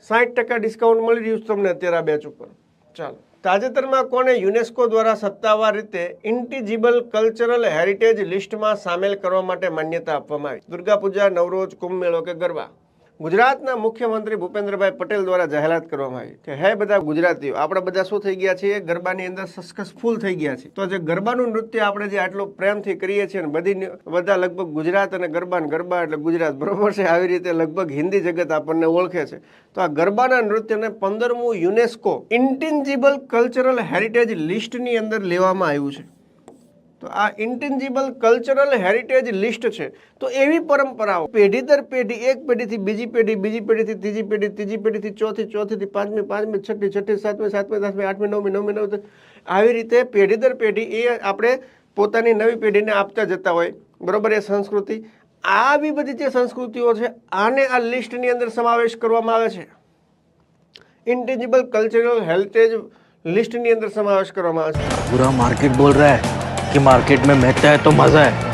60% discount મળી રહ્યું છે તમને અત્યારે આ બેચ ઉપર. ચાલો, તાજેતરમાં કોને યુનેસ્કો દ્વારા સત્તાવાર રીતે ઇન્ટિજિબલ કલ્ચરલ હેરિટેજ લિસ્ટમાં સામેલ કરવા માટે માન્યતા આપવામાં આવી? દુર્ગા પૂજા, નવરોઝ, કુંભ મેળો કે ગરબા? ગુજરાતના મુખ્યમંત્રી ભૂપેન્દ્રભાઈ પટેલ દ્વારા જાહેરાત કરવામાં આવી કે હે બધા ગુજરાતીઓ, આપણે બધા શું થઈ ગયા છીએ? ગરબાની અંદર સક્સેસફુલ થઈ ગયા છે. તો જે ગરબાનું નૃત્ય આપણે જે આટલું પ્રેમથી કરીએ છીએ ને બધા લગભગ ગુજરાત અને ગરબા એટલે ગુજરાત, બરોબર છે? આવી રીતે લગભગ હિન્દી જગત આપણને ઓળખે છે. તો આ ગરબાના નૃત્યને 15મું યુનેસ્કો ઇન્ટેન્જિબલ કલ્ચરલ હેરિટેજ લિસ્ટની અંદર લેવામાં આવ્યું છે. તો આ ઇન્ટેન્જિબલ કલ્ચરલ હેરિટેજ લિસ્ટ છે. તો એવી પરંપરાઓ પેઢી દર પેઢી, એક પેઢીથી બીજી પેઢી, બીજી પેઢીથી ત્રીજી પેઢી, ત્રીજી પેઢીથી ચોથી, ચોથીથી પાંચમી, પાંચમી, છઠ્ઠી, છઠ્ઠી, સાતમી, સાતમી, દસમી, આઠમી, નવમી, નવમી, નવમી, આવી રીતે પેઢી દર પેઢી એ આપણે પોતાની નવી પેઢીને આપતા જતા હોય, બરોબર? એ સંસ્કૃતિ, આવી બધી જે સંસ્કૃતિઓ છે આને આ લિસ્ટની અંદર સમાવેશ કરવામાં આવે છે. ઇન્ટેન્જિબલ કલ્ચરલ હેરિટેજ લિસ્ટની અંદર સમાવેશ કરવામાં આવે છે. पूरा मार्केट बोल रहा है कि मार्केट में महकता है तो मजा है.